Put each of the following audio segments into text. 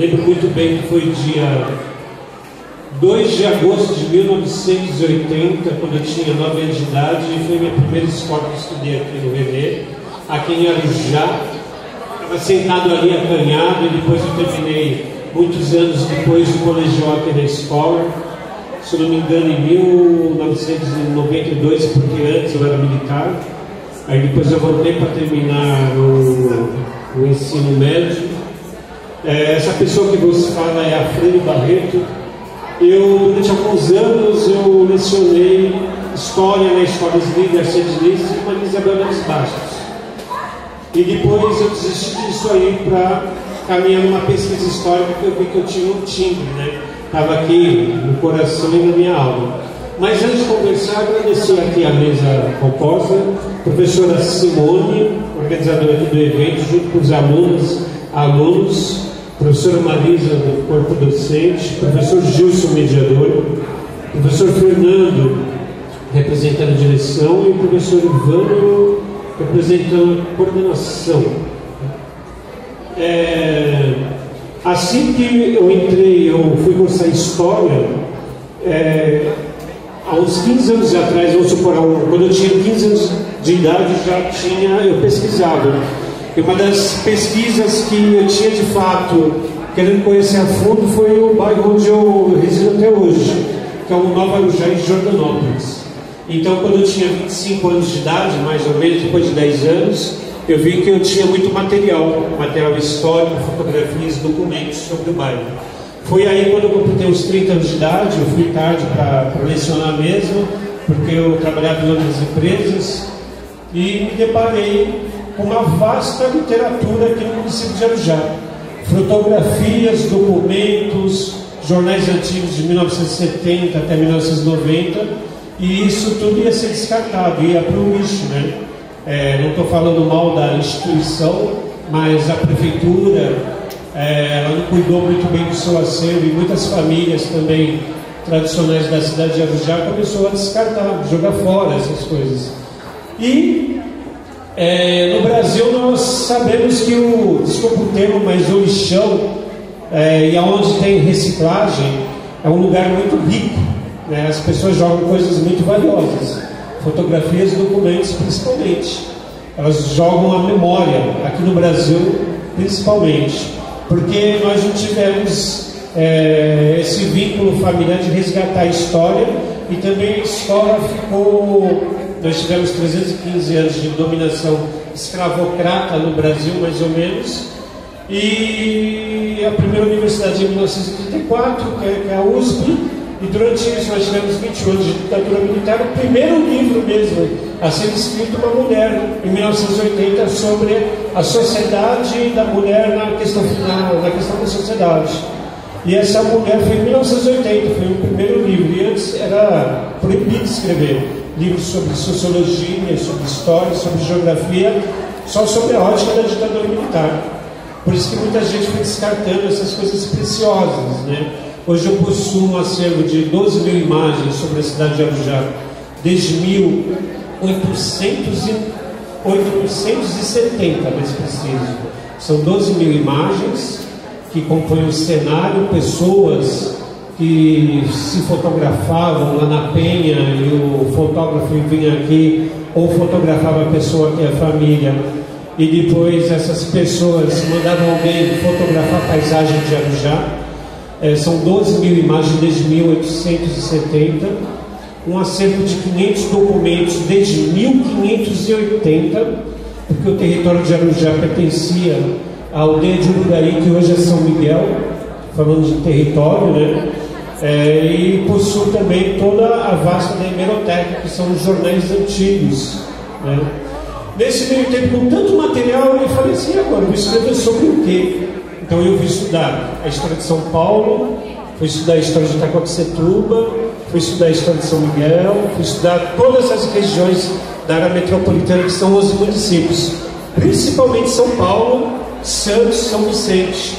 lembro muito bem que foi dia 2 de agosto de 1980, quando eu tinha 9 anos de idade, e foi minha primeira escola que eu estudei aqui no Renê, aqui em Arujá. Estava sentado ali acanhado, e depois eu terminei, muitos anos depois, o colegial aqui na escola, se não me engano em 1992, porque antes eu era militar. Aí depois eu voltei para terminar o ensino médio. Essa pessoa que você fala é a Freire Barreto. Durante alguns anos, eu lecionei História na Escola Esli, Garcia de Liz e Maria Isabel Neves Bastos. E depois eu desisti disso aí para caminhar numa pesquisa histórica, porque eu vi que eu tinha um timbre, né? Estava aqui no coração e na minha alma. Mas antes de conversar, agradecer aqui a mesa composta, professora Simone, organizadora aqui do evento, junto com os alunos, professora Marisa, do corpo docente, professor Gilson, mediador, professor Fernando, representando a direção, e o professor Ivano, representando a coordenação. Assim que eu fui cursar História, há uns 15 anos atrás, vamos supor, quando eu tinha 15 anos de idade, eu pesquisava. E uma das pesquisas que eu tinha de fato, querendo conhecer a fundo, foi o bairro onde eu resido até hoje, que é o Nova Arujá, em Jordanópolis. Então, quando eu tinha 25 anos de idade, mais ou menos, depois de 10 anos, eu vi que eu tinha muito material histórico, fotografias, documentos sobre o bairro. Foi aí, quando eu completei os 30 anos de idade, eu fui tarde para lecionar mesmo, porque eu trabalhava em outras empresas, e me deparei com uma vasta literatura aqui no município de Arujá. Fotografias, documentos, jornais antigos de 1970 até 1990, e isso tudo ia ser descartado, ia para o lixo, né? Não estou falando mal da instituição, mas a prefeitura, ela não cuidou muito bem do seu acervo, e muitas famílias também tradicionais da cidade de Arujá começou a descartar, jogar fora essas coisas. E no Brasil nós sabemos que desculpa o termo, mas o lixão, e aonde tem reciclagem, é um lugar muito rico, né? As pessoas jogam coisas muito valiosas, fotografias e documentos principalmente. Elas jogam a memória, aqui no Brasil principalmente, porque nós não tivemos esse vínculo familiar de resgatar a história, e também a escola nós tivemos 315 anos de dominação escravocrata no Brasil, mais ou menos, e a primeira universidade em 1934, que é a USP, e durante isso nós tivemos 20 anos de ditadura militar. O primeiro livro mesmo a ser escrito, uma mulher, em 1980, sobre a sociedade da mulher na questão da sociedade. E essa mulher foi em 1980, foi o primeiro livro, e antes era proibido escrever livros sobre sociologia, sobre história, sobre geografia, só sobre a ótica da ditadura militar. Por isso que muita gente foi descartando essas coisas preciosas, né? Hoje eu possuo um acervo de 12 mil imagens sobre a cidade de Arujá, desde 1870, mais preciso. São 12 mil imagens que compõem o cenário, pessoas que se fotografavam lá na Penha, e o fotógrafo vinha aqui ou fotografava a pessoa que é a família, e depois essas pessoas mandavam alguém fotografar a paisagem de Arujá. São 12 mil imagens desde 1870, um acervo de 500 documentos desde 1580, porque o território de Arujá pertencia à aldeia de Ururaí, que hoje é São Miguel, falando de território, né? E possui também toda a vasta da hemeroteca, que são os jornais antigos, né? Nesse meio tempo, com tanto material, eu falei assim: agora eu vou escrever sobre o quê? Então eu fui estudar a história de São Paulo, fui estudar a história de Itacoaxetuba, fui estudar a história de São Miguel, fui estudar todas as regiões da área metropolitana, que são 11 municípios, principalmente São Paulo, Santos, São Vicente,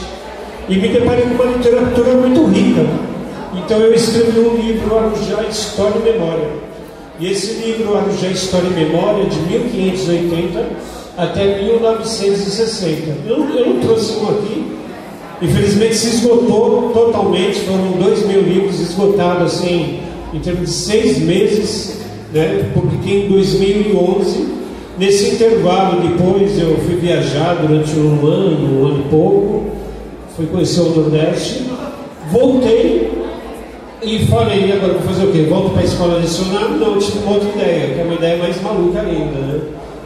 e me deparei com uma literatura muito rica. Então eu escrevi um livro, Arujá, História e Memória. E esse livro, Arujá, História e Memória, de 1580 até 1960. Eu não trouxe um aqui, Infelizmente se esgotou totalmente, foram 2.000 livros esgotados assim, em termos de 6 meses, né? Publiquei em 2011. Nesse intervalo, depois eu fui viajar durante um ano e pouco, fui conhecer o Nordeste, voltei e falei, e agora vou fazer o quê? Volto para a escola lecionar? Não, tive uma outra ideia, que é uma ideia mais maluca ainda, né?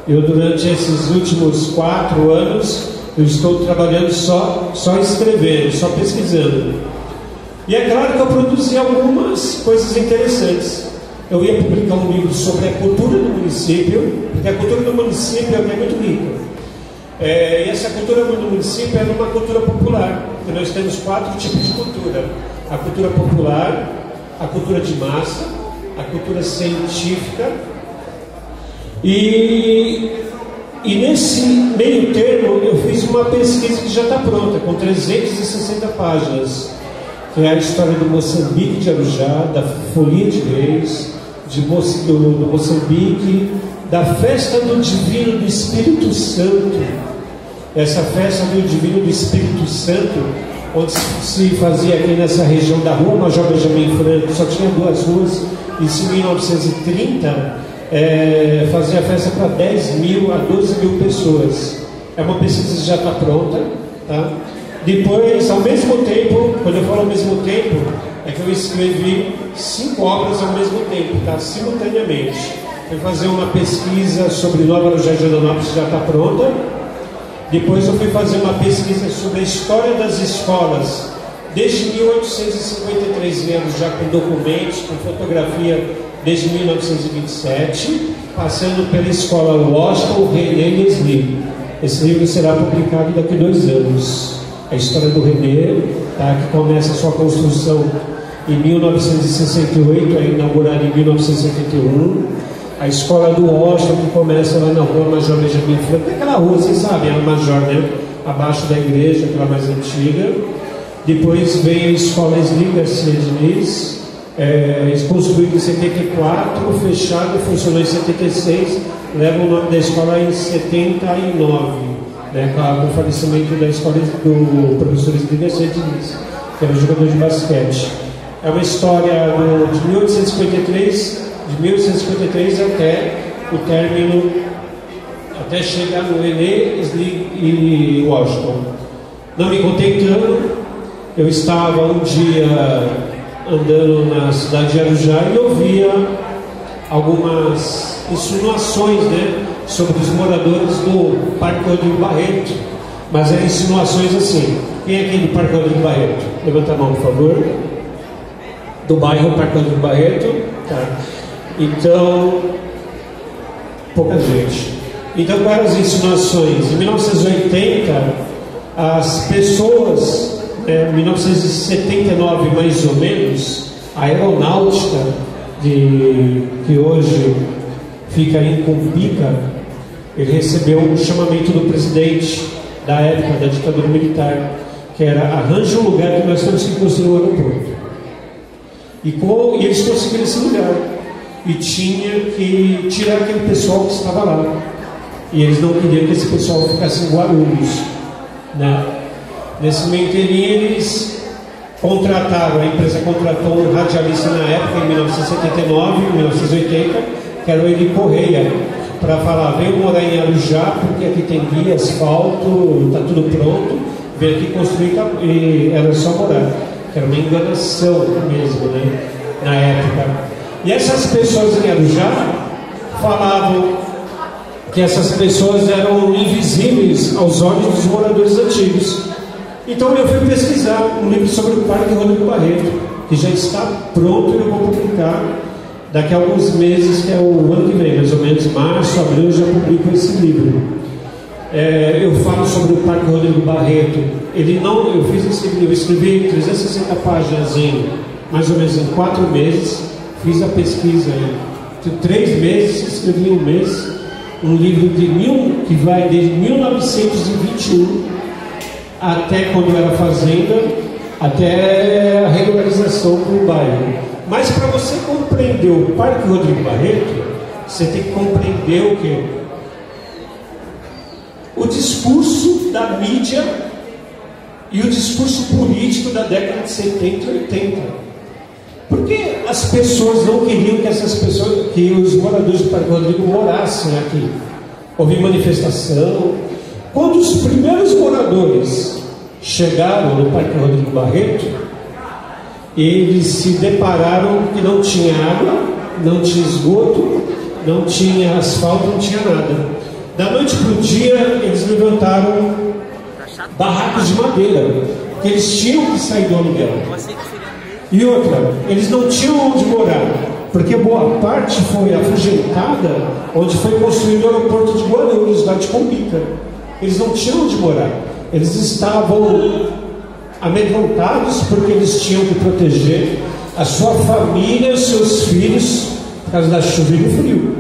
Eu, durante esses últimos 4 anos, eu estou trabalhando só escrevendo, só pesquisando. E é claro que eu produzi algumas coisas interessantes. Eu ia publicar um livro sobre a cultura do município, porque a cultura do município é muito rica. E essa cultura do município é uma cultura popular, porque nós temos 4 tipos de cultura: a cultura popular, a cultura de massa, a cultura científica, e nesse meio termo eu fiz uma pesquisa que já está pronta, com 360 páginas, que é a história do Moçambique de Arujá, da Folia de Reis, do Moçambique, da festa do Divino do Espírito Santo. Essa festa do Divino do Espírito Santo, onde se fazia aqui nessa região da rua Major Benjamin Franco, só tinha 2 ruas, isso em 1930, fazia festa para 10.000 a 12.000 pessoas. É uma pesquisa que já está pronta, tá? Depois, ao mesmo tempo, quando eu falo ao mesmo tempo, é que eu escrevi 5 obras ao mesmo tempo, tá? Simultaneamente. Fui fazer uma pesquisa sobre Nova Arujá de Joanópolis, que já está pronta. Depois eu fui fazer uma pesquisa sobre a história das escolas, desde 1853, vendo já com documentos, com fotografia, desde 1927, passando pela escola Washington, René e Leslie. Esse livro será publicado daqui a 2 anos. A história do René, tá, que começa a sua construção em 1968, é inaugurada em 1971. A escola do Washington, que começa lá na rua Major Benjamin Franco, aquela rua, vocês sabem, a Major, né? Abaixo da igreja, aquela mais antiga. Depois vem a escola Leslie Garcia Diniz, construída em 74, fechada, funcionou em 76, leva o nome da escola em 79, né, com o falecimento da escola do professor Leslie Garcia Diniz, que era jogador de basquete. É uma história de 1853 até o término, até chegar no René, Leslie e Washington. Não me contentando, eu estava um dia andando na cidade de Arujá e ouvia algumas insinuações, né, sobre os moradores do Parque Rodrigo Barreto. Mas eram insinuações assim. Quem é aqui do Parque Rodrigo Barreto? Levanta a mão, por favor. Do bairro Parque Rodrigo Barreto. Tá. Então, pouca gente. Então, quais eram as insinuações? Em 1980, as pessoas, em 1979 mais ou menos, a aeronáutica, que hoje fica em Cumbica, ele recebeu um chamamento do presidente da época da ditadura militar, que era: arranje um lugar que nós temos que construir um aeroporto. E eles conseguiram esse lugar. E tinha que tirar aquele pessoal que estava lá. E eles não queriam que esse pessoal ficasse em Guarulhos, né? Nesse meio inteirinho, eles contrataram, a empresa contratou um radialista na época, em 1979, 1980, que era o Eli Correia, para falar: venham morar em Arujá, porque aqui tem guia, asfalto, está tudo pronto, vem aqui construir, e era só morar. Que era uma enganação mesmo, né, na época. E essas pessoas em Arujá falavam que essas pessoas eram invisíveis aos olhos dos moradores antigos. Então eu fui pesquisar um livro sobre o Parque Rodrigo Barreto, que já está pronto e eu vou publicar daqui a alguns meses, que é o ano que vem, mais ou menos março, abril, eu já publico esse livro. Eu falo sobre o Parque Rodrigo Barreto. Eu escrevi 360 páginas em mais ou menos em 4 meses, fiz a pesquisa em 3 meses, escrevi em 1 mês, um livro que vai desde 1921 até quando era fazenda, até a regularização do bairro. Mas para você compreender o Parque Rodrigo Barreto, você tem que compreender o quê? O discurso da mídia e o discurso político da década de 70 e 80. Por que as pessoas não queriam que os moradores do Parque Rodrigo morassem aqui? Houve manifestação. Quando os primeiros moradores chegaram no Parque Rodrigo Barreto, eles se depararam que não tinha água, não tinha esgoto, não tinha asfalto, não tinha nada. Da noite para o dia, eles levantaram barracos de madeira, que eles tinham que sair do aluguel. E outra, eles não tinham onde morar, porque boa parte foi afugentada onde foi construído o aeroporto de Guarulhos, lá de Cumbica. Eles não tinham onde morar. Eles estavam amedrontados porque eles tinham que proteger a sua família e os seus filhos por causa da chuva e do frio.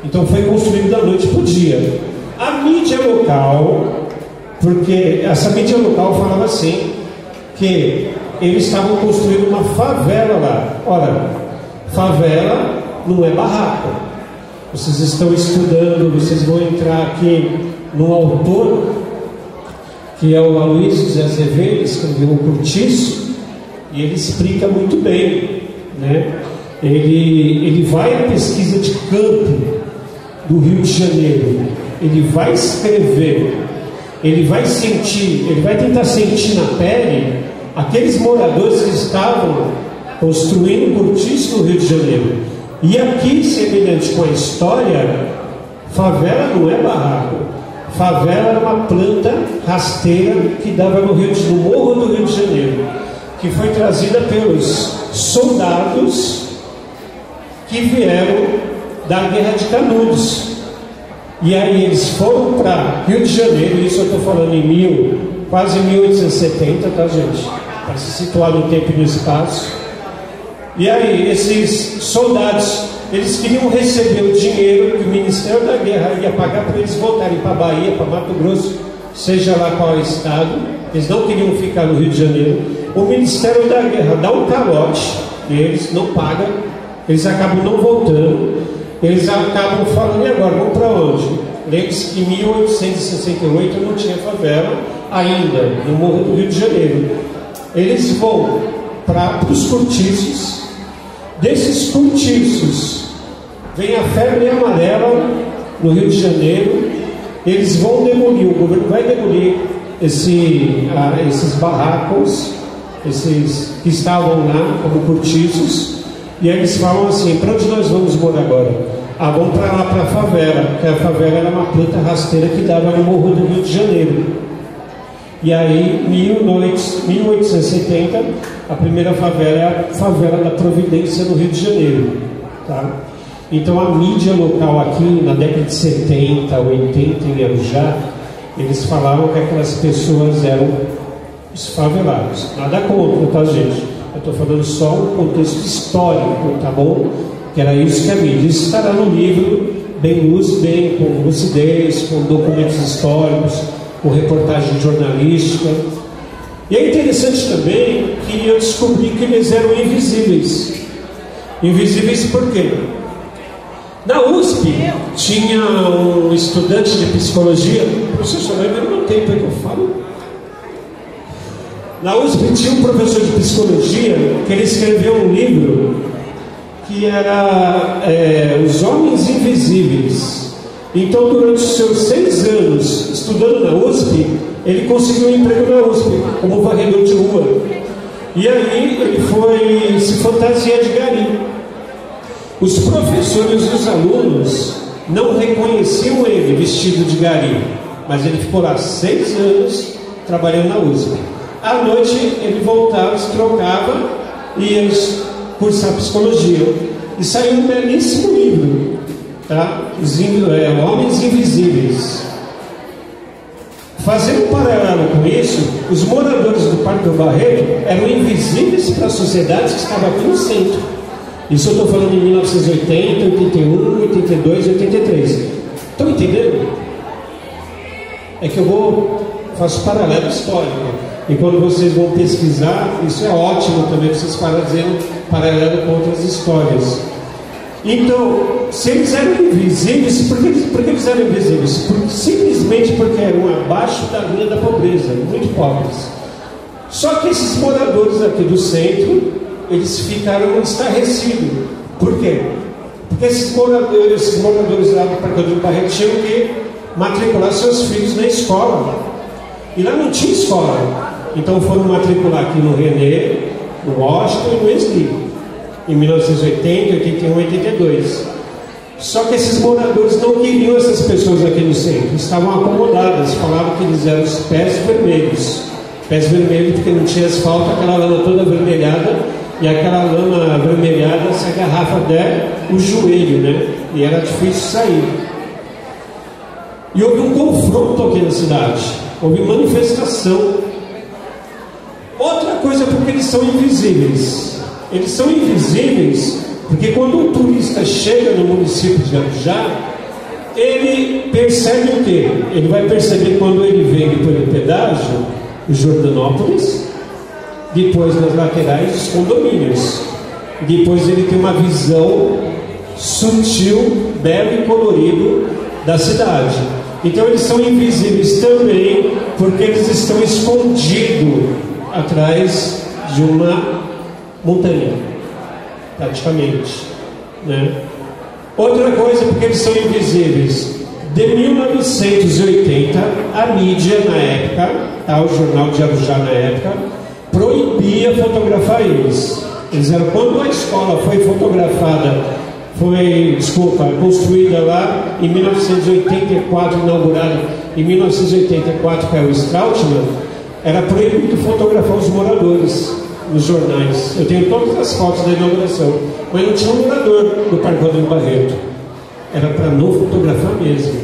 Então foi construído da noite para o dia. A mídia local, porque essa mídia local falava assim, que eles estavam construindo uma favela lá. Ora, favela não é barraco. Vocês estão estudando, vocês vão entrar aqui no autor, que é o Aloysio de Azevedo, escreveu o Cortiço, e ele explica muito bem, né? Ele vai à pesquisa de campo do Rio de Janeiro, ele vai escrever, ele vai sentir, ele vai tentar sentir na pele aqueles moradores que estavam construindo cortiço no Rio de Janeiro. E aqui, semelhante com a história, favela não é barraco. Favela era uma planta rasteira que dava no morro do Rio de Janeiro, que foi trazida pelos soldados que vieram da Guerra de Canudos. E aí eles foram para Rio de Janeiro, isso eu estou falando em quase 1870, tá, gente? Para se situar no tempo e no espaço. E aí esses soldados, eles queriam receber o dinheiro que o Ministério da Guerra ia pagar para eles voltarem para a Bahia, para Mato Grosso, seja lá qual é o estado. Eles não queriam ficar no Rio de Janeiro. O Ministério da Guerra dá um calote, eles não pagam, eles acabam não voltando, eles acabam falando, e agora, vamos para onde? Lembre-se que em 1868 não tinha favela ainda, no Morro do Rio de Janeiro. Eles vão para os cortiços. Desses cortiços vem a febre amarela no Rio de Janeiro. Eles vão demolir, o governo vai demolir esses barracos, esses que estavam lá como cortiços. E aí eles falam assim, para onde nós vamos morar agora? Vamos para lá, para a favela, porque a favela era uma planta rasteira que dava no Morro do Rio de Janeiro. E aí, em 1870, a primeira favela é a favela da Providência, no Rio de Janeiro. Tá? Então, a mídia local aqui, na década de 70, 80, em Arujá, eles falavam que aquelas pessoas eram os favelados. Nada contra, tá, gente? Eu estou falando só um contexto histórico, tá bom? Que era isso que a mídia. Isso estará no livro, bem com lucidez, com documentos históricos, com reportagem jornalística. E é interessante também que eu descobri que eles eram invisíveis. Invisíveis por quê? Na USP tinha um estudante de psicologia, professor, vai ver o meu tempo aí que eu falo. Na USP tinha um professor de psicologia que ele escreveu um livro que era Os Homens Invisíveis. Então, durante os seus 6 anos estudando na USP, ele conseguiu um emprego na USP como varredor de rua. E aí ele foi se fantasiar de gari. Os professores e os alunos não reconheciam ele vestido de gari, mas ele ficou lá 6 anos trabalhando na USP. À noite ele voltava, se trocava e ia cursar psicologia. E saiu um belíssimo livro, tá? Homens Invisíveis. Fazendo um paralelo com isso, os moradores do Parque do Barreto eram invisíveis para a sociedade que estava aqui no centro. Isso eu estou falando em 1980, 81, 82, 83. Estão entendendo? É que eu faço paralelo histórico. E quando vocês vão pesquisar, isso é ótimo também, vocês param dizendo paralelo com outras histórias. Então, se eles eram invisíveis, por que eles eram invisíveis? Simplesmente porque eram abaixo da linha da pobreza, muito pobres. Só que esses moradores aqui do centro, eles ficaram estarrecidos. Por quê? Porque esses moradores lá do Parque Rodrigo Barreto tinham que matricular seus filhos na escola. E lá não tinha escola. Então foram matricular aqui no René, no Washington e no Wesley, em 1980, 81, 82. Só que esses moradores não queriam essas pessoas aqui no centro, estavam acomodadas, falavam que eles eram os pés vermelhos. Pés vermelhos porque não tinha asfalto, aquela lama toda avermelhada, e aquela lama avermelhada se agarrava até o joelho, né? E era difícil sair. E houve um confronto aqui na cidade, houve manifestação. Outra coisa, porque eles são invisíveis. Eles são invisíveis porque quando um turista chega no município de Arujá, ele percebe o quê? Ele vai perceber quando ele vem pelo pedágio, o Jordanópolis, depois nas laterais os condomínios, depois ele tem uma visão sutil, belo e colorido da cidade. Então eles são invisíveis também porque eles estão escondidos atrás de uma montanha, praticamente, né? Outra coisa, porque eles são invisíveis. De 1980, a mídia na época, tá, o Jornal de Arujá na época, proibia fotografar eles. Eles eram, quando a escola foi construída lá em 1984, inaugurada em 1984, que é o Strautmann, era proibido fotografar os moradores nos jornais. Eu tenho todas as fotos da inauguração, mas não tinha um morador do Parque Rodrigo Barreto. Era para não fotografar mesmo.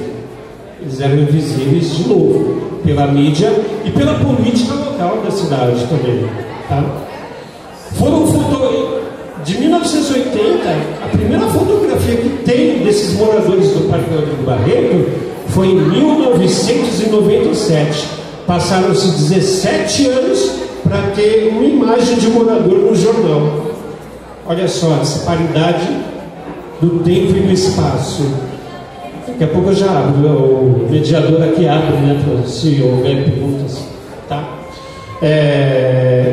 Eles eram invisíveis de novo, pela mídia e pela política local da cidade também, tá? De 1980, a primeira fotografia que tem desses moradores do Parque Rodrigo Barreto foi em 1997. Passaram-se 17 anos para ter uma imagem de morador no jornal. Olha só a disparidade do tempo e do espaço. Daqui a pouco eu já abro, o mediador aqui abre, né, se houver perguntas, tá?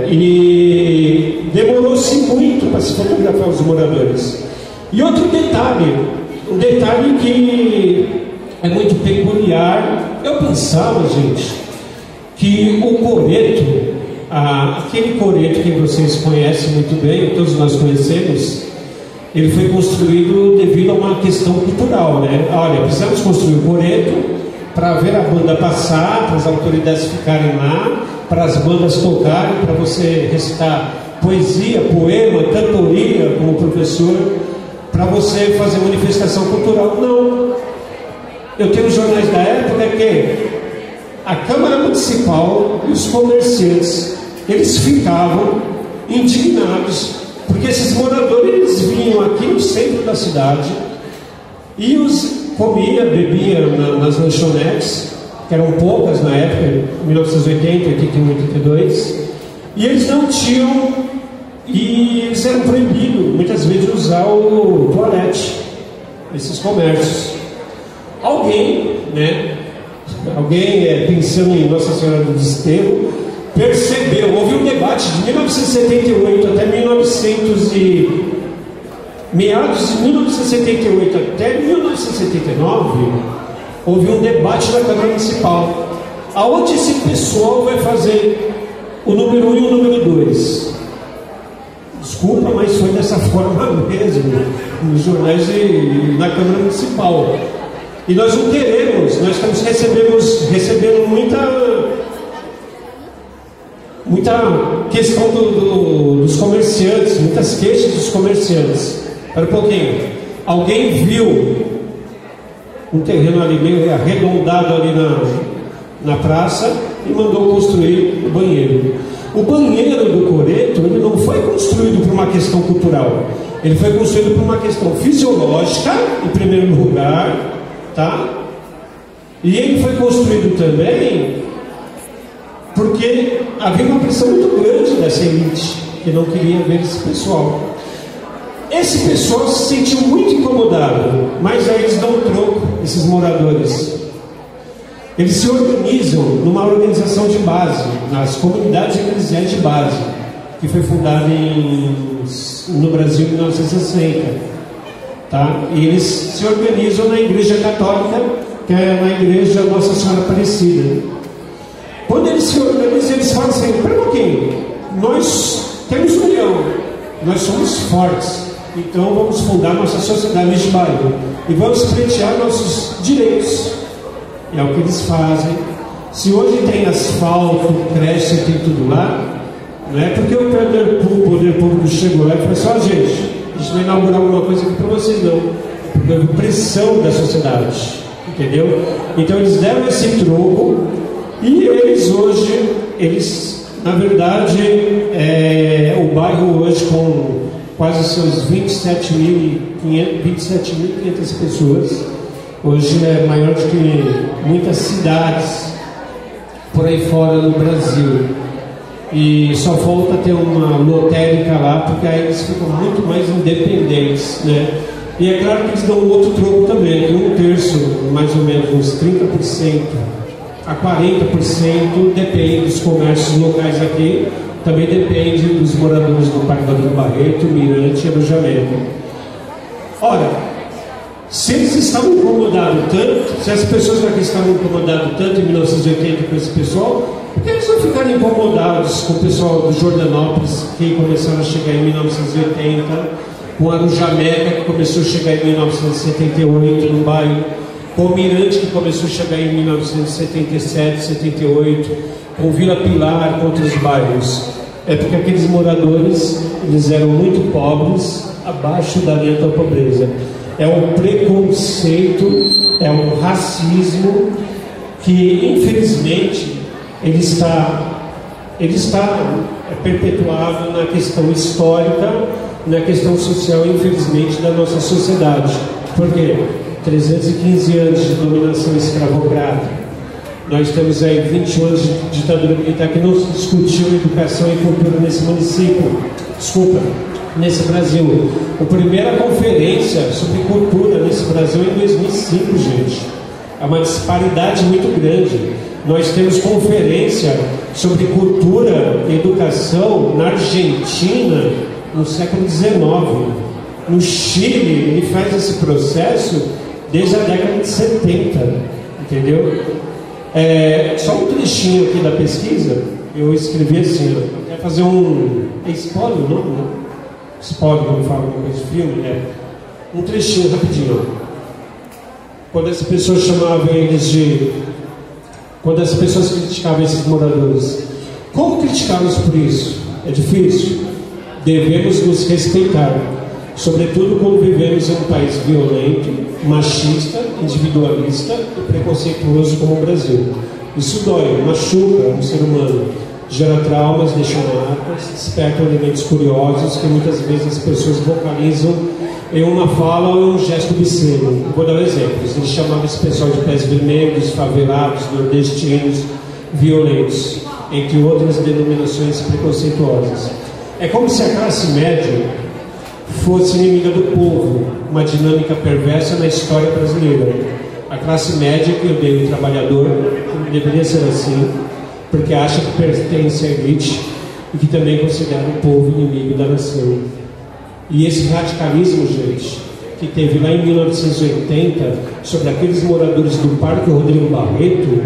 E demorou-se muito para se fotografar os moradores. E outro detalhe, um detalhe que é muito peculiar. Eu pensava, gente, que o coreto, aquele coreto que vocês conhecem muito bem, todos nós conhecemos, ele foi construído devido a uma questão cultural, né? Olha, precisamos construir o coreto para ver a banda passar, para as autoridades ficarem lá, para as bandas tocarem, para você recitar poesia, poema, cantoria como professor, para você fazer manifestação cultural. Não. Eu tenho jornais da época que a Câmara Municipal e os comerciantes, eles ficavam indignados porque esses moradores vinham aqui no centro da cidade e comiam, bebiam nas lanchonetes, que eram poucas na época, 1980, 81, 82, e eles não tinham, e eles eram proibidos muitas vezes de usar o toalete, esses comércios. Alguém, pensando em Nossa Senhora do Desterro, percebeu, houve um debate de 1978 até meados de 1978 até 1979, houve um debate na Câmara Municipal, aonde esse pessoal vai fazer o número 1 e o número 2. Desculpa, mas foi dessa forma mesmo, nos jornais e na Câmara Municipal. E nós não queremos, nós estamos recebendo muita questão dos comerciantes, muitas queixas dos comerciantes. Espera um pouquinho. Alguém viu um terreno ali meio arredondado ali na praça e mandou construir o banheiro. O banheiro do coreto, ele não foi construído por uma questão cultural, ele foi construído por uma questão fisiológica, em primeiro lugar, tá? E ele foi construído também porque havia uma pressão muito grande dessa elite que não queria ver esse pessoal. Esse pessoal se sentiu muito incomodado, mas aí eles dão um troco, esses moradores. eles se organizam numa organização de base, nas comunidades eclesiais de base, que foi fundada no Brasil em 1960. Tá? E eles se organizam na Igreja Católica, que é na Igreja Nossa Senhora Aparecida. Quando eles se organizam, eles falam assim: espera um pouquinho, nós temos união, nós somos fortes, então vamos fundar nossa sociedade de bairro e vamos pleitear nossos direitos. É o que eles fazem. Se hoje tem asfalto, creche, tem tudo lá, não é porque o poder público chegou lá e falou assim: gente, a gente vai inaugurar alguma coisa aqui para vocês, não. Porque houve pressão da sociedade, entendeu? Então eles deram esse troco e eles hoje, na verdade, o bairro hoje com quase seus 27.500 pessoas, hoje é maior do que muitas cidades por aí fora no Brasil. E só falta ter uma lotérica lá, porque aí eles ficam muito mais independentes, né? E é claro que eles dão um outro troco também, que 1/3, mais ou menos, uns 30% a 40% depende dos comércios locais aqui, também depende dos moradores do Parque Rodrigo Barreto, Mirante e Arujamento. Ora, se eles estavam incomodados tanto, se as pessoas aqui estavam incomodadas tanto em 1980 com esse pessoal, por que eles não ficaram incomodados com o pessoal do Jordanópolis, que começaram a chegar em 1980, com a Arujameca, que começou a chegar em 1978 no bairro, com o Mirante, que começou a chegar em 1977, 78, com Vila Pilar, com outros bairros? É porque aqueles moradores, eles eram muito pobres, abaixo da linha da pobreza. É um preconceito, é um racismo que, infelizmente, ele está perpetuado na questão histórica, na questão social, infelizmente, da nossa sociedade. Por quê? 315 anos de dominação escravocrata. Nós temos aí 21 anos de ditadura militar, que não se discutiu educação e cultura nesse município. Nesse Brasil. A primeira conferência sobre cultura nesse Brasil é em 2005, gente. É uma disparidade muito grande. Nós temos conferência sobre cultura e educação na Argentina no século XIX. No Chile, ele faz esse processo desde a década de 70, entendeu? Só um trechinho aqui da pesquisa, eu escrevi assim, eu quero fazer é spoiler, não? Né? Spoiler, quando fala uma coisa de filme, um trechinho rapidinho. Quando as pessoas chamavam eles quando as pessoas criticavam esses moradores, como criticá-los por isso? É difícil. Devemos nos respeitar, sobretudo quando vivemos em um país violento, machista, individualista e preconceituoso como o Brasil. Isso dói, machuca um ser humano, gera traumas, deixa marcas, desperta elementos curiosos que muitas vezes as pessoas vocalizam em uma fala ou em um gesto obsceno. Vou dar um exemplo. Eles chamavam esse pessoal de pés vermelhos, favelados, nordestinos, violentos, entre outras denominações preconceituosas. É como se a classe média fosse inimiga do povo, uma dinâmica perversa na história brasileira. A classe média, que odeia o trabalhador, deveria ser assim, porque acha que pertence à elite e que também considera o povo inimigo da nação. E esse radicalismo, gente, que teve lá em 1980 sobre aqueles moradores do Parque Rodrigo Barreto,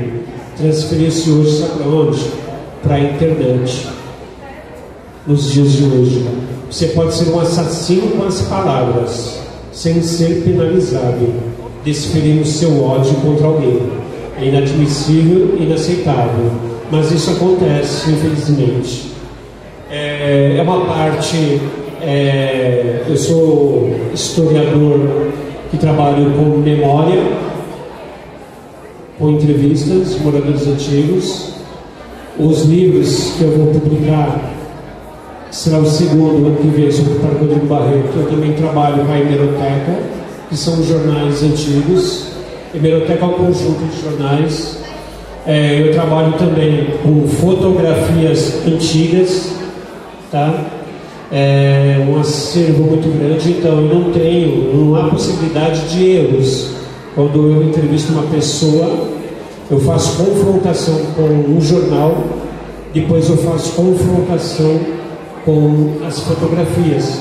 transferiu-se hoje, sabe para onde? Para a internet. Nos dias de hoje, você pode ser um assassino com as palavras, sem ser penalizado, desferindo seu ódio contra alguém. É inadmissível e inaceitável, mas isso acontece, infelizmente. É uma parte. Eu sou historiador que trabalho com memória, com entrevistas, moradores antigos. Os livros que eu vou publicar será o segundo ano que vem sobre o Parque Rodrigo Barreto. Eu também trabalho com a hemeroteca, que são os jornais antigos. Hemeroteca é um conjunto de jornais. Eu trabalho também com fotografias antigas, tá? Um acervo muito grande, então não há possibilidade de erros. Quando eu entrevisto uma pessoa, Eu faço confrontação com um jornal, depois eu faço confrontação com as fotografias.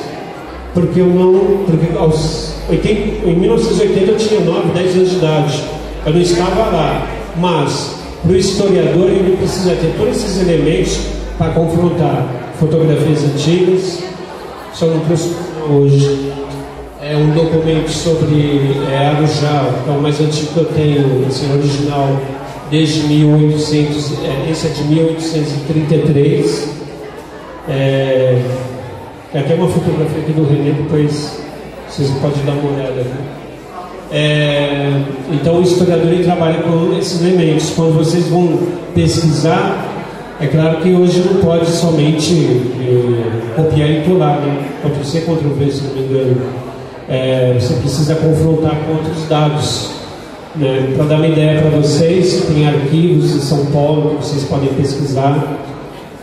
Porque em 1980 eu tinha 9, 10 anos de idade. Eu não estava lá. Mas, para o historiador, ele precisa ter todos esses elementos para confrontar fotografias antigas. Só não trouxe hoje. É um documento sobre Arujá, que é o mais antigo que eu tenho, esse original, desde 1800, esse é de 1833. Tem até uma fotografia aqui do René, depois vocês podem dar uma olhada aqui. Então o historiador ele trabalha com esses elementos. Quando vocês vão pesquisar, é claro que hoje não pode somente copiar e colar, né? Ctrl-C, Ctrl-V, se não me engano. Você precisa confrontar com outros dados, né? Para dar uma ideia para vocês, tem arquivos em São Paulo que vocês podem pesquisar,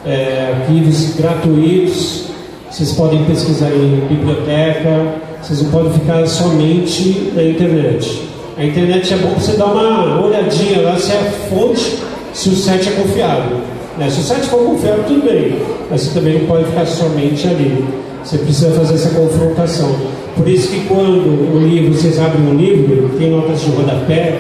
arquivos gratuitos, vocês podem pesquisar em biblioteca, vocês não podem ficar somente na internet. A internet é bom para você dar uma olhadinha lá se é fonte, se o site é confiável, né? Se o site for confiável, tudo bem, mas você também não pode ficar somente ali. Você precisa fazer essa confrontação. Por isso que quando o livro, vocês abrem um livro, tem notas de rodapé,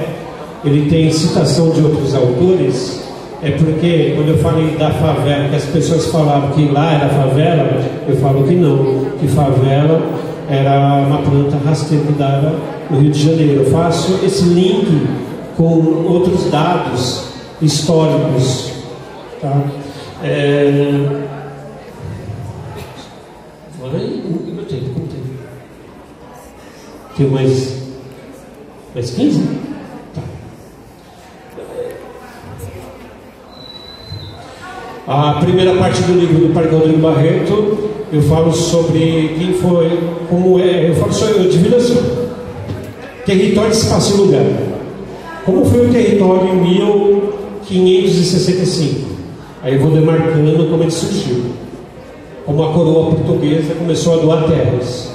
ele tem citação de outros autores, é porque quando eu falei da favela, que as pessoas falavam que lá era favela, eu falo que não, que favela era uma planta rasteira que dava no Rio de Janeiro. Eu faço esse link com outros dados históricos, tá? Tem mais 15? Tá. A primeira parte do livro do Parque Rodrigo Barreto, eu falo sobre quem foi, como é, eu divido assim: território, espaço e lugar. Como foi o território em 1565? Aí eu vou demarcando como ele surgiu. Como a coroa portuguesa começou a doar terras.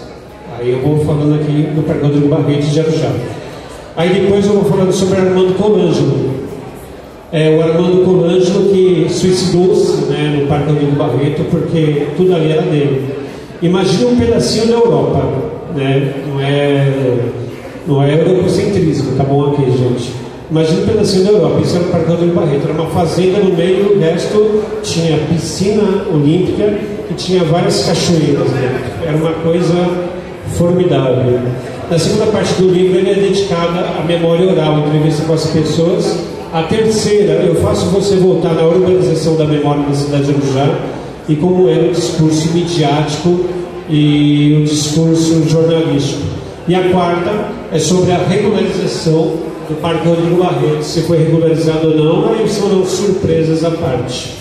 Aí eu vou falando aqui do Parque Rodrigo Barreto de Arujá. Aí depois eu vou falando sobre Armando Colangelo. O Armando Colangelo que suicidou-se, né, no Parque Rodrigo Barreto, porque tudo ali era dele. Imagina um pedacinho da Europa, né? Não é eurocentrismo, tá bom aqui, gente? Imagina um pedacinho da Europa. Isso era o Parque Rodrigo Barreto. Era uma fazenda no meio, o resto tinha piscina olímpica e tinha várias cachoeiras dentro. Era uma coisa formidável. Na segunda parte do livro ele é dedicada à memória oral, entrevista com as pessoas. A terceira, eu faço você voltar na urbanização da memória da cidade de Arujá e como era o discurso midiático e o discurso jornalístico. E a quarta é sobre a regularização do Parque Rodrigo Barreto, se foi regularizado ou não, aí são surpresas à parte.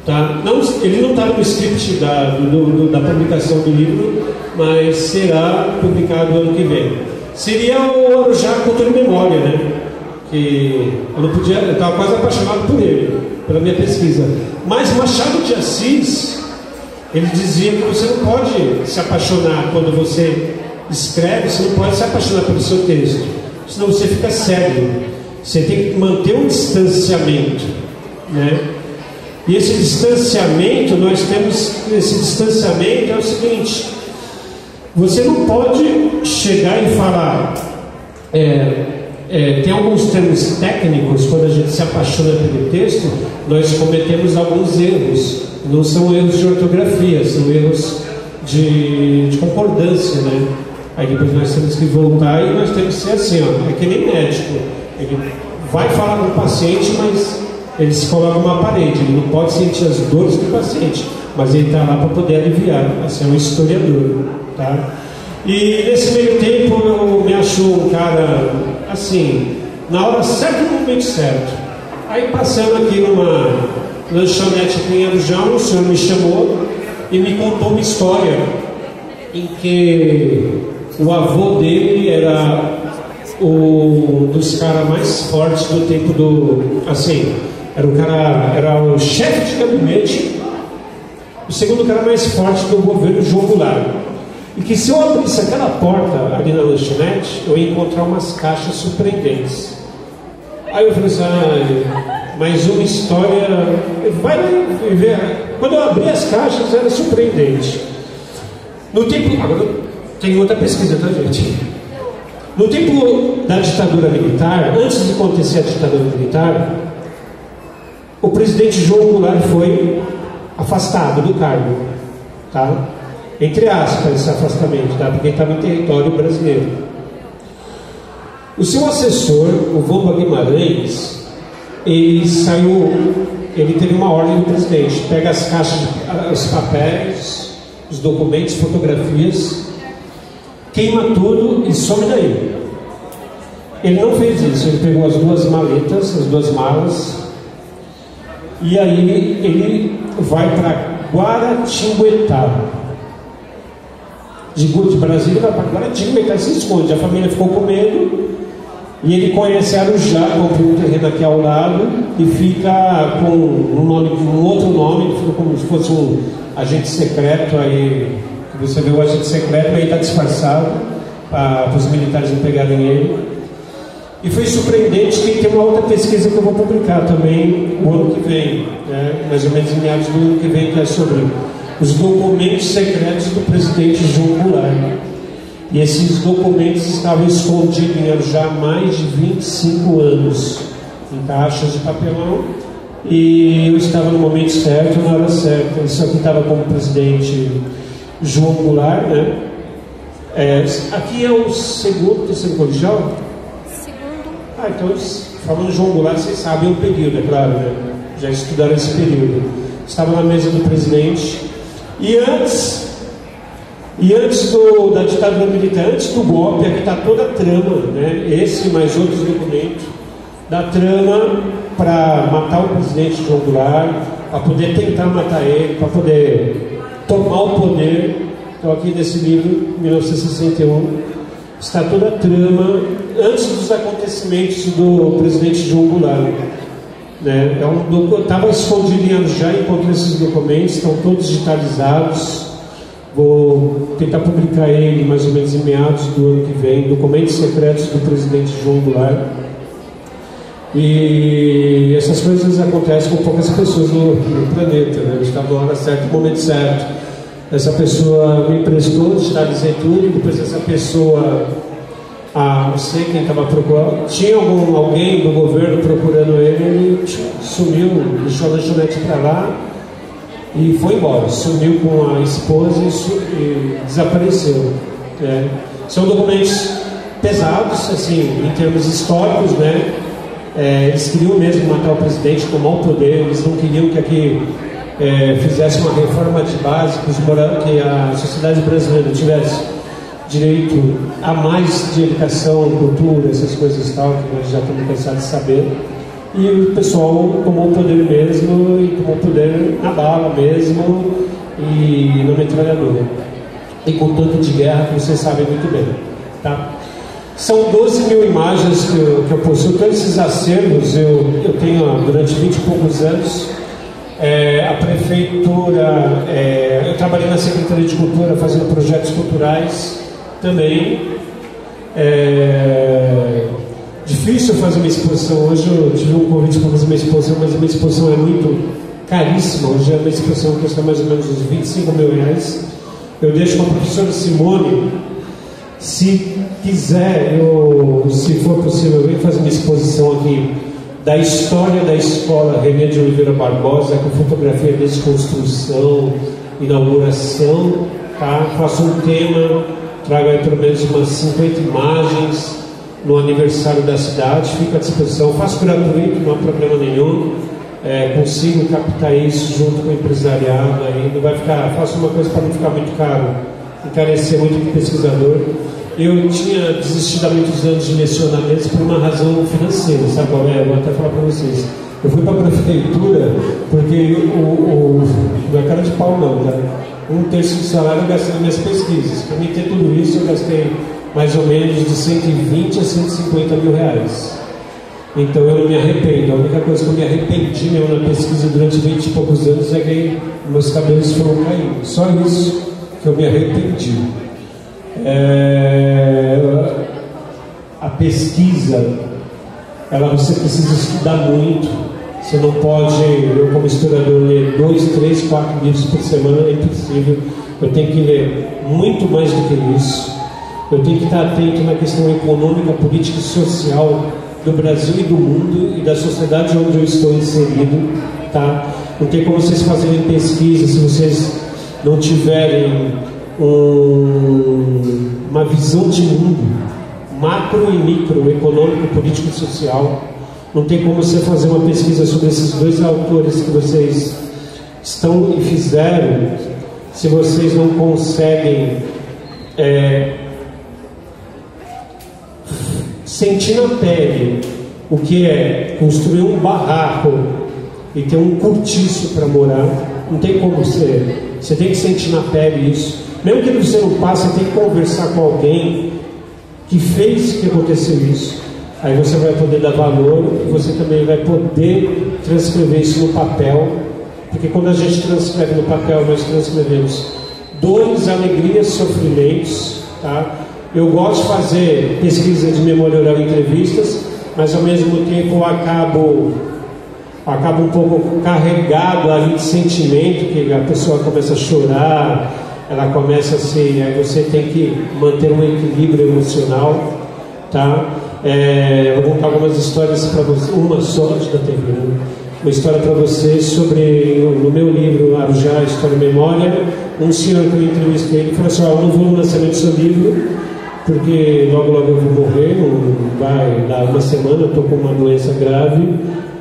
Tá? Não, ele não está no script da publicação do livro, mas será publicado ano que vem. Seria o Arujá Cultura e Memória, né? Que eu estava quase apaixonado por ele, pela minha pesquisa. Mas Machado de Assis, ele dizia que você não pode se apaixonar quando você escreve, você não pode se apaixonar pelo seu texto, senão você fica cego. Você tem que manter um distanciamento, né? E esse distanciamento, esse distanciamento é o seguinte: você não pode chegar e falar, tem alguns termos técnicos, quando a gente se apaixona pelo texto, nós cometemos alguns erros, não são erros de ortografia, são erros de concordância, né? Aí depois nós temos que voltar e nós temos que ser assim, ó, é que nem médico, ele vai falar com o paciente, mas ele se coloca uma parede, ele não pode sentir as dores do paciente, mas ele está lá para poder aliviar. Assim, é um historiador, tá? E nesse meio tempo eu me acho um cara assim, na hora certa e no momento certo. Aí passando aqui numa lanchonete aqui em Arujá, o senhor me chamou e me contou uma história em que o avô dele era um dos caras mais fortes do tempo do... Assim, era o chefe de gabinete, o segundo cara mais forte do governo João Goulart. E que se eu abrisse aquela porta ali na lanchonete, eu ia encontrar umas caixas surpreendentes. Aí eu falei assim, mais uma história, vai ver. Quando eu abri as caixas era surpreendente. No tempo, agora tem outra pesquisa, tá, gente? No tempo da ditadura militar, antes de acontecer a ditadura militar, o presidente João Goulart foi afastado do cargo, tá? Entre aspas, esse afastamento, tá? Porque ele estava em território brasileiro. O seu assessor, o Vamba Guimarães, ele teve uma ordem do presidente: pega as caixas, os papéis, os documentos, fotografias, queima tudo e some daí. Ele não fez isso, ele pegou as duas maletas, as duas malas, e aí ele vai para Guaratinguetá. De Brasília vai para Guaratinguetá, se esconde. A família ficou com medo e ele conhece Arujá, comprou um terreno aqui ao lado e fica com um outro nome, fica como se fosse um agente secreto. Aí você vê o agente secreto, aí está disfarçado para os militares não pegarem ele. E foi surpreendente que tem uma outra pesquisa que eu vou publicar também o ano que vem, né? Mais ou menos em meados do ano que vem, que é sobre os documentos secretos do presidente João Goulart. E esses documentos estavam escondidos em Arujá há mais de 25 anos, em caixas de papelão, e eu estava no momento certo, na hora certa. Isso aqui estava como presidente João Goulart, né? Aqui é o terceiro colegial? Então, falando de João Goulart, vocês sabem o período, é claro, né? Já estudaram esse período. Estava na mesa do presidente. E antes da ditadura militar, antes do golpe, aqui está toda a trama, né? Esse e mais outros documentos da trama para matar o presidente João Goulart, para poder tentar matar ele, para poder tomar o poder. Então, aqui nesse livro, 1961, está toda a trama antes dos acontecimentos do presidente João Goulart, né? Estava escondido em Arujá, encontrei esses documentos, estão todos digitalizados. Vou tentar publicar ele mais ou menos em meados do ano que vem, documentos secretos do presidente João Goulart. E essas coisas acontecem com poucas pessoas no planeta, né? Eu estava na hora certa, no momento certo. Essa pessoa me emprestou, digitalizei tudo, depois essa pessoa, não sei quem estava procurando, tinha alguém do governo procurando ele sumiu, deixou a lanchonete para lá e foi embora, sumiu com a esposa e desapareceu. São documentos pesados, assim, em termos históricos, né? Eles queriam mesmo matar o presidente, tomar o poder, eles não queriam que aqui fizesse uma reforma de base, que a sociedade brasileira tivesse direito a mais de educação, cultura, essas coisas e tal, que nós já estamos cansados de saber. E o pessoal tomou o poder mesmo, e tomou o poder na bala mesmo, e na metralhadora. E com tanto de guerra que vocês sabem muito bem, tá? São 12 mil imagens que eu possuo. Todos esses acervos eu tenho durante 20 e poucos anos. A prefeitura, eu trabalhei na Secretaria de Cultura fazendo projetos culturais também. Difícil fazer uma exposição. Hoje eu tive um convite para fazer uma exposição, mas a minha exposição é muito caríssima. Hoje a minha exposição custa mais ou menos uns 25 mil reais. Eu deixo com a professora Simone, se quiser, se for possível, eu venho fazer uma exposição aqui da história da escola René de Oliveira Barbosa, com fotografia de desconstrução, inauguração, tá? Faço um tema, trago aí pelo menos umas 50 imagens no aniversário da cidade, fica à disposição, faço gratuito, não há problema nenhum. Consigo captar isso junto com o empresariado, aí não vai ficar, faço uma coisa para não ficar muito caro, encarecer muito o pesquisador. Eu tinha desistido há muitos anos de lecionamentos por uma razão financeira, sabe qual é? Eu vou até falar para vocês. Eu fui para a prefeitura porque não é cara de pau não, tá? 1/3 do salário eu gastei nas minhas pesquisas. Para mim ter tudo isso eu gastei mais ou menos de 120 a 150 mil reais. Então eu não me arrependo. A única coisa que eu me arrependi mesmo na pesquisa durante 20 e poucos anos é que meus cabelos foram caindo. Só isso que eu me arrependi. A pesquisa você precisa estudar muito. Você não pode, eu como historiador, ler 2, 3, 4 livros por semana, é impossível. Eu tenho que ler muito mais do que isso. Eu tenho que estar atento na questão econômica, política e social do Brasil e do mundo e da sociedade onde eu estou inserido, tá? Não tem como vocês fazerem pesquisa se vocês não tiverem uma visão de mundo, macro e micro, econômico, político e social. Não tem como você fazer uma pesquisa sobre esses dois autores que vocês estão e fizeram se vocês não conseguem sentir na pele o que é construir um barraco e ter um cortiço para morar. Não tem como você tem que sentir na pele isso. Mesmo que você não passe, você tem que conversar com alguém que fez que aconteceu isso. Aí você vai poder dar valor e você também vai poder transcrever isso no papel, porque quando a gente transcreve no papel, nós transcrevemos dores, alegrias, sofrimentos, tá? Eu gosto de fazer pesquisa de memória oral e entrevistas, mas ao mesmo tempo eu acabo um pouco carregado ali de sentimento, que a pessoa começa a chorar, ela começa assim, aí você tem que manter um equilíbrio emocional, tá? Eu vou contar algumas histórias para vocês, uma só da TV, né? Uma história para vocês sobre, no meu livro Arujá, História e Memória, um senhor que eu entrevistei, ele falou assim: eu não vou no lançamento do seu livro, porque logo eu vou morrer, não vai dar uma semana, eu estou com uma doença grave,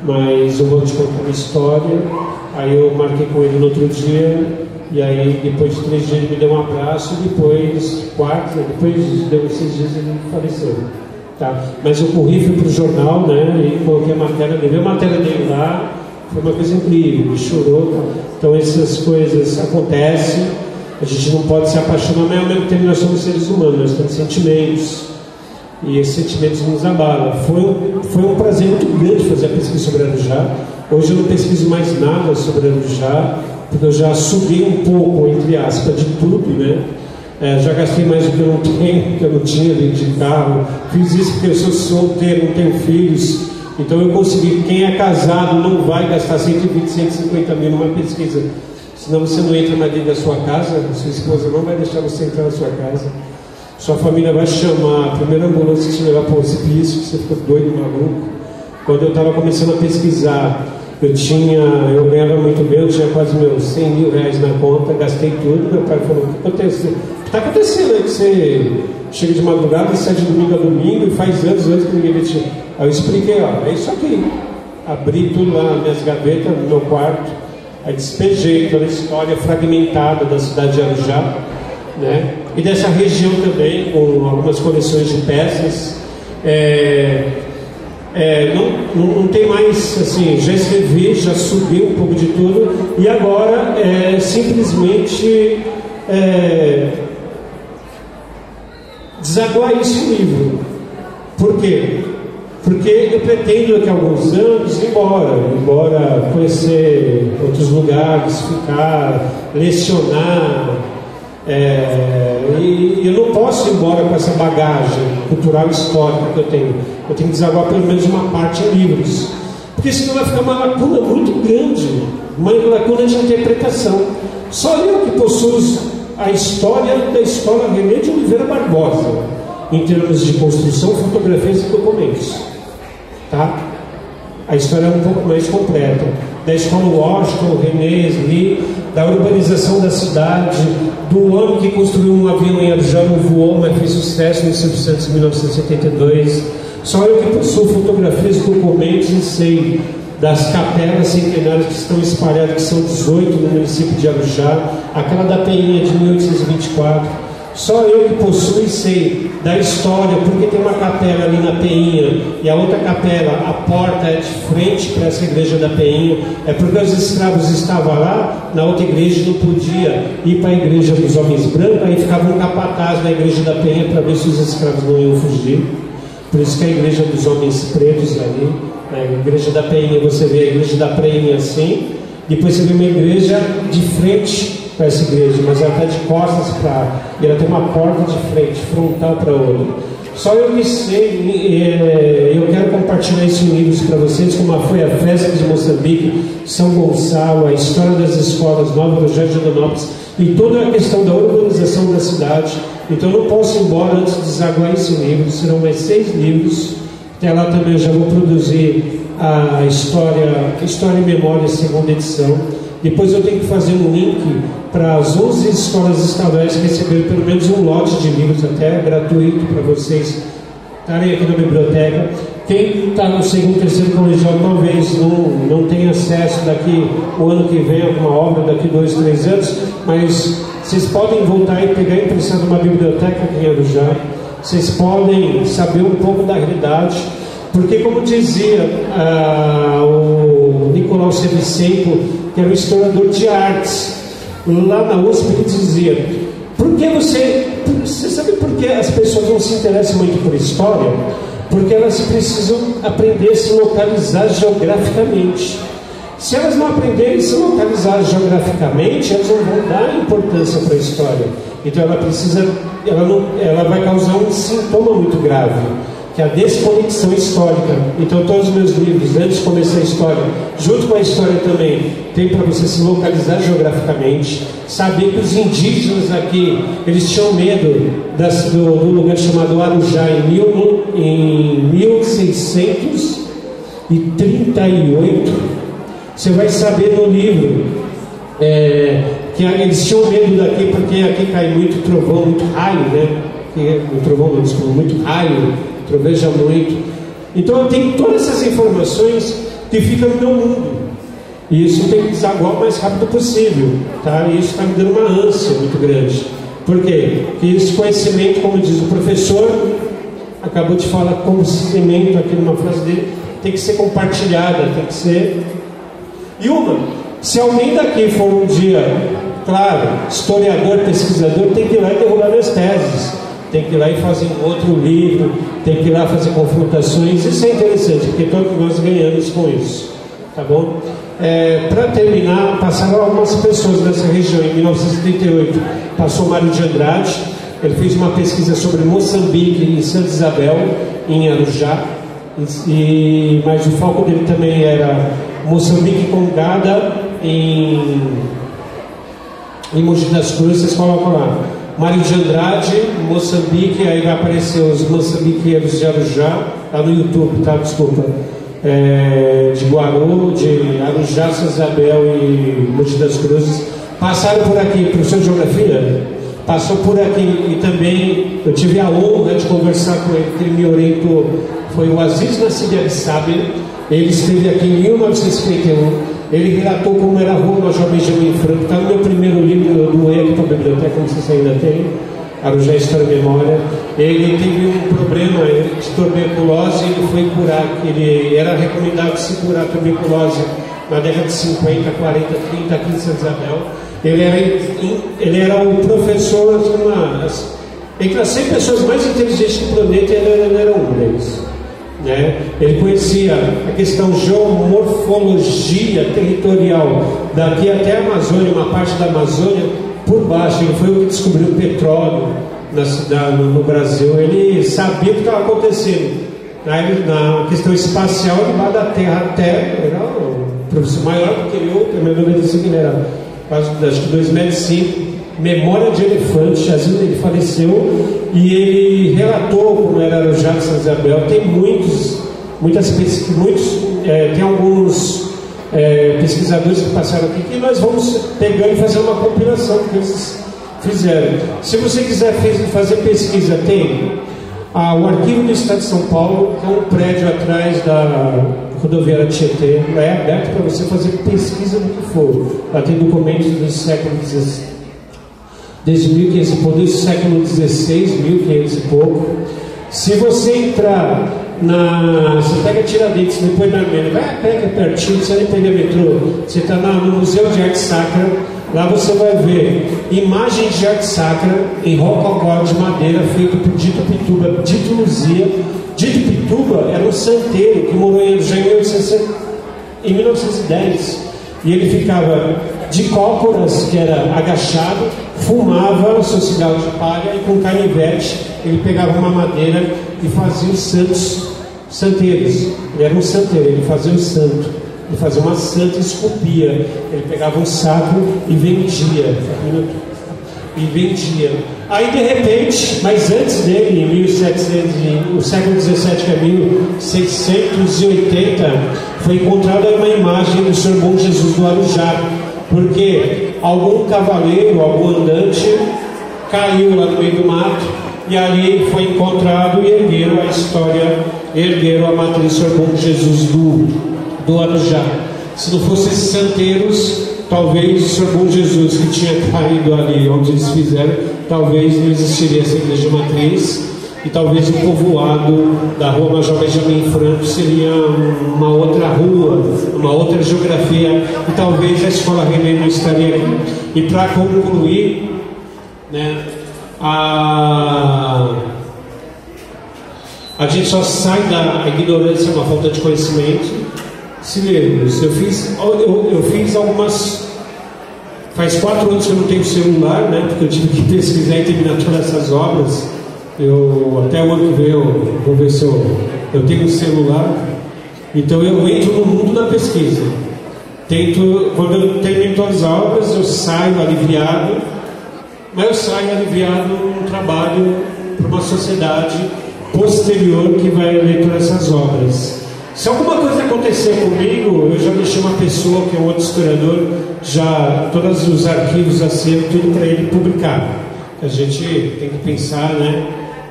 mas eu vou te contar uma história. Aí eu marquei com ele no outro dia, e aí depois de 3 dias ele me deu um abraço, e depois 4, depois de 6 dias ele faleceu. Tá. Mas eu corri, fui para o jornal, né, e coloquei a matéria dele. A matéria dele lá foi uma coisa incrível, ele chorou. Tá. Então essas coisas acontecem, a gente não pode se apaixonar, mas ao mesmo tempo nós somos seres humanos, nós temos sentimentos, e esses sentimentos nos abalam. Foi um prazer muito grande fazer a pesquisa sobre Arujá. Hoje eu não pesquiso mais nada sobre Arujá, porque eu já subi um pouco, entre aspas, de tudo, né? Já gastei mais do que eu não tenho, que eu não tinha dentro de carro. Fiz isso porque eu sou solteiro, não tenho filhos. Então eu consegui. Quem é casado não vai gastar 120, 150 mil numa pesquisa. Senão você não entra mais dentro da sua casa, sua esposa não vai deixar você entrar na sua casa. Sua família vai chamar a primeira ambulância que te levar para o hospício, que você ficou doido, maluco. Quando eu estava começando a pesquisar, eu ganhava muito bem, eu tinha quase meus 100 mil reais na conta, gastei tudo. Meu pai falou: o que aconteceu? O que está acontecendo aí que você chega de madrugada e sai de domingo a domingo e faz anos que ninguém vê? Aí eu expliquei: ó, é isso aqui. Abri tudo lá nas minhas gavetas, no meu quarto, aí despejei toda a história fragmentada da cidade de Arujá, né? E dessa região também, com algumas coleções de peças. Não tem mais, assim, já escrevi, já subi um pouco de tudo, e agora simplesmente desaguar isso no livro. Por quê? Porque eu pretendo daqui a alguns anos ir embora, conhecer outros lugares, ficar, lecionar, e eu não posso ir embora com essa bagagem cultural e histórica que eu tenho. Eu tenho que desaguar pelo menos uma parte em livros, porque senão vai ficar uma lacuna muito grande, uma lacuna de interpretação. Só eu que possuo a história da escola René de Oliveira Barbosa, em termos de construção, fotografias e documentos, tá? A história é um pouco mais completa. Da escola Washington, René, Lee, da urbanização da cidade, do homem que construiu um avião em Arujá, não voou, mas fez sucesso em 1972. Só eu que possuo fotografias, documentos e sei das capelas centenárias que estão espalhadas, que são 18 no município de Arujá, aquela da Peinha de 1824. Só eu que possuo e sei da história, porque tem uma capela ali na Peinha e a outra capela, a porta é de frente para essa igreja da Peinha, é porque os escravos estavam lá, na outra igreja não podia ir para a igreja dos homens brancos, aí ficava um capataz na igreja da Peinha para ver se os escravos não iam fugir. Por isso que a igreja dos homens pretos ali, a igreja da Peinha, você vê a igreja da Peinha assim, depois você vê uma igreja de frente para essa igreja, mas ela está de costas para, e ela tem uma porta de frente, frontal para outra. Só eu que sei, eu quero compartilhar esses livros para vocês, como foi a festa de Moçambique, São Gonçalo, a história das escolas novas do Jardim Donópolis e toda a questão da urbanização da cidade. Então eu não posso ir embora antes de desaguar esse livro. Serão mais 6 livros. Até lá também eu já vou produzir a História e Memória, segunda edição. Depois eu tenho que fazer um link para as 11 escolas estaduais que receberam pelo menos um lote de livros, até gratuito, para vocês estarem aqui na biblioteca. Quem está no segundo, terceiro colegial talvez não tenha acesso daqui o ano que vem, alguma obra daqui 2, 3 anos, mas vocês podem voltar e pegar emprestado uma biblioteca aqui em Arujá. Vocês podem saber um pouco da realidade, porque como dizia o Nicolau Sevicenko, que era um historiador de artes, lá na USP, ele dizia: por que você sabe por que as pessoas não se interessam muito por história? Porque elas precisam aprender a se localizar geograficamente. Se elas não aprenderem a se localizar geograficamente, elas não vão dar importância para a história. Então ela vai causar um sintoma muito grave, que é a desconexão histórica. Então todos os meus livros, antes de começar a história, junto com a história também, tem para você se localizar geograficamente, saber que os indígenas aqui, eles tinham medo do lugar chamado Arujá em 1638. Você vai saber no livro que eles tinham medo daqui porque aqui cai muito trovão, muito raio, né? Muito raio, troveja muito. Então eu tenho todas essas informações que ficam no meu mundo. E isso tem que desaguar o mais rápido possível, tá? E isso está me dando uma ânsia muito grande. Por quê? Porque esse conhecimento, como diz o professor, acabou de falar como cimento aqui numa frase dele, tem que ser compartilhada, tem que ser... E se alguém daqui for um dia, claro, historiador, pesquisador, tem que ir lá e derrubar minhas teses, tem que ir lá e fazer um outro livro, tem que ir lá fazer confrontações. Isso é interessante, porque todos nós ganhamos com isso, tá bom? Para terminar, passaram algumas pessoas nessa região. Em 1978 passou Mário de Andrade, ele fez uma pesquisa sobre Moçambique em Santa Isabel, em Arujá, mas o foco dele também era Moçambique com Gada em Mogi das Cruzes. Vocês colocam lá Mário de Andrade, Moçambique, aí vai aparecer os moçambiqueiros de Arujá, lá no YouTube, tá? Desculpa. De Guarulho, de Arujá, Santa Isabel e Mogi das Cruzes. Passaram por aqui, professor de Geografia, passou por aqui, e também eu tive a honra de conversar com ele, que ele me orientou, foi o Aziz Nassib Absaber. Ele esteve aqui em 1951. Ele relatou como era a rua Major Benjamin Franco. Está no meu primeiro livro, do aqui para a biblioteca, como vocês ainda têm, Arujá, História e Memória. Ele teve um problema de tuberculose e ele foi curar. Ele era recomendado se curar tuberculose na década de 50, 40, 30 aqui em Santa Isabel. Ele era o professor, entre as 100 pessoas mais inteligentes do planeta, ele era um deles. Ele conhecia a questão geomorfologia territorial daqui até a Amazônia, uma parte da Amazônia por baixo. Ele foi o que descobriu o petróleo na cidade, no Brasil. Ele sabia o que estava acontecendo na questão espacial debaixo da Terra. Era o professor maior do que eu, também não disse que ele era quase, acho que 2,5 metros. Memória de elefante. Às vezes ele faleceu e ele relatou como era Arujá, Santa Isabel. Tem tem alguns pesquisadores que passaram aqui que nós vamos pegando e fazer uma compilação que eles fizeram. Se você quiser fazer pesquisa, tem o Arquivo do Estado de São Paulo, que é um prédio atrás da rodoviária Tietê. Lá é aberto para você fazer pesquisa do que for. Lá tem documentos do século XVI, desde 1500 e pouco, desde o século XVI, 1500 e pouco. Se você entrar você pega Tiradentes, depois da Armênia, vai a pé, que é pertinho, você nem pega metrô. Você está no Museu de Arte Sacra, lá você vai ver imagens de arte sacra em rococó de madeira feito por Dito Pituba, Dito Luzia. Dito Pituba era um santeiro que morou em Arujá em 1910, e ele ficava de cócoras, que era agachado, fumava o seu cigarro de palha e com canivete ele pegava uma madeira e fazia os santeiros. Ele era um santeiro, ele fazia o santo, ele fazia uma santa e esculpia. Ele pegava um saco e vendia. Aí de repente, mas antes dele, em 1700, no século XVII, que é 1680, foi encontrada uma imagem do Senhor Bom Jesus do Arujá, porque algum cavaleiro, algum andante caiu lá no meio do mato, e ali foi encontrado e ergueram a história, ergueram a matriz do Senhor Bom Jesus do Arujá. Se não fossem santeiros, talvez o Senhor Bom Jesus que tinha caído ali onde eles fizeram, talvez não existiria essa igreja matriz, e talvez o povoado da rua Major Benjamin Franco seria uma outra rua, uma outra geografia, e talvez a escola René não estaria aqui. E para concluir, né, a gente só sai da ignorância, uma falta de conhecimento, se lermos. Eu fiz algumas. Faz 4 anos que eu não tenho celular, né? Porque eu tive que pesquisar e terminar todas essas obras. Até o ano que vem eu vou ver se eu tenho um celular. Então eu entro no mundo da pesquisa. Quando eu termino todas as obras, eu saio aliviado. Mas eu saio aliviado num trabalho para uma sociedade posterior que vai ler todas essas obras. Se alguma coisa acontecer comigo, eu já deixei uma pessoa, que é um outro historiador, já todos os arquivos assim, tudo para ele publicar. A gente tem que pensar, né?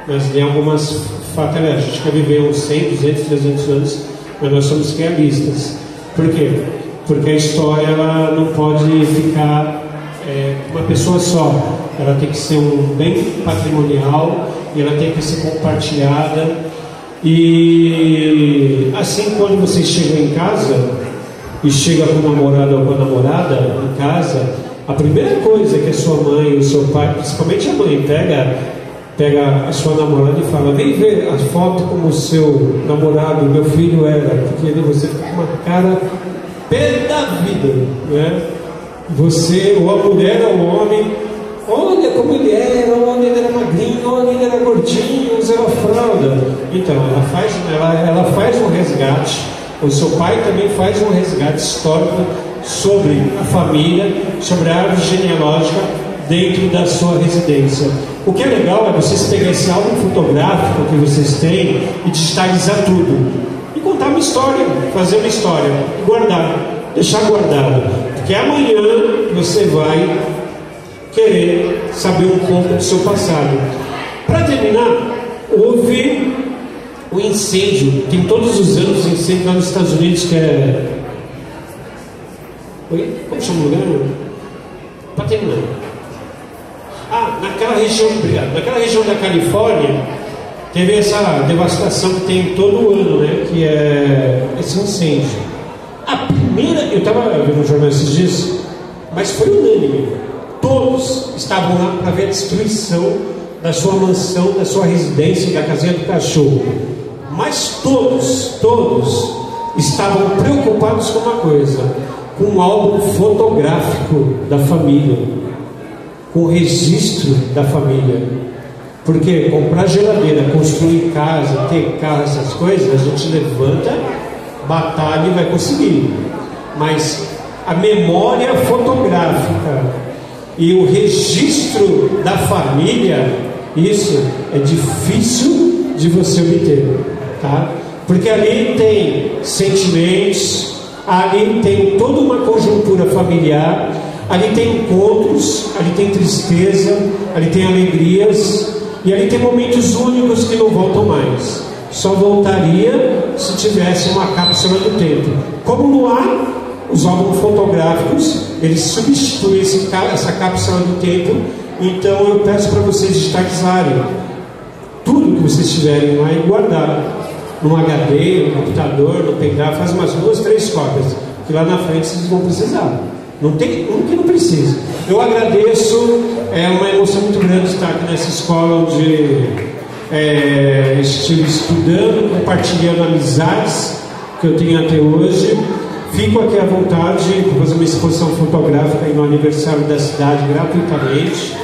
Mas em algumas fatalidades. A gente quer viver uns 100, 200, 300 anos, mas nós somos realistas. Por quê? Porque a história ela não pode ficar uma pessoa só. Ela tem que ser um bem patrimonial e ela tem que ser compartilhada. E assim, quando você chega em casa e chega com o namorado ou com a namorada em casa, a primeira coisa que a sua mãe, o seu pai, principalmente a mãe, pega a sua namorada e fala: vem ver a foto como o seu namorado, meu filho era, porque você fica com uma cara pé da vida, né? Você, ou a mulher ou o homem, olha como ele era, olha ele era magrinho, olha ele era gordinho, usava fralda. Então ela faz um resgate, o seu pai também faz um resgate histórico sobre a família, sobre a árvore genealógica dentro da sua residência. O que é legal é vocês pegarem esse álbum fotográfico que vocês têm e digitalizar tudo e contar uma história, fazer uma história, guardar, deixar guardado, porque amanhã você vai querer saber um pouco do seu passado. Para terminar, houve um incêndio, tem todos os anos incêndio lá nos Estados Unidos, que é... Oi? Como chama o lugar? Para terminar. Naquela região da Califórnia, teve essa devastação que tem todo ano, né? Que é esse incêndio. A primeira, eu estava vendo no jornal esses dias, mas foi unânime. Todos estavam lá para ver a destruição da sua mansão, da sua residência, da casinha do cachorro. Mas todos estavam preocupados com uma coisa: com um álbum fotográfico da família, com o registro da família. Porque comprar geladeira, construir casa, ter carro, essas coisas, a gente levanta, batalha e vai conseguir. Mas a memória fotográfica e o registro da família, isso é difícil de você obter, tá? Porque ali tem sentimentos, ali tem toda uma conjuntura familiar, ali tem encontros, ali tem tristeza, ali tem alegrias, e ali tem momentos únicos que não voltam mais. Só voltaria se tivesse uma cápsula do tempo. Como no ar, os álbuns fotográficos, eles substituem essa cápsula do tempo. Então eu peço para vocês digitalizarem tudo que vocês tiverem lá e guardar num HD, no computador, no pendrive. Faz umas 2, 3 cópias, que lá na frente vocês vão precisar. Não tem um que não precisa. Eu agradeço, é uma emoção muito grande estar aqui nessa escola onde estive estudando, compartilhando amizades que eu tenho até hoje. Fico aqui à vontade, vou fazer uma exposição fotográfica aí no aniversário da cidade gratuitamente,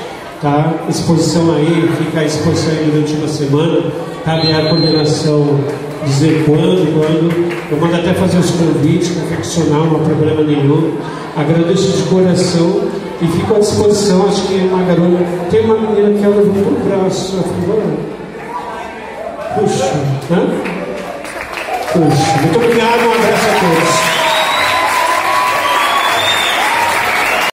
tá? Exposição aí, fica a exposição aí durante uma semana, cabe à coordenação dizer quando, eu mando até fazer os convites, confeccionar, não há problema nenhum. Agradeço de coração e fico à disposição. Acho que uma garota, tem uma menina que ela levantou o braço, a favor. Puxa, né? Puxa, muito obrigado, um abraço a todos.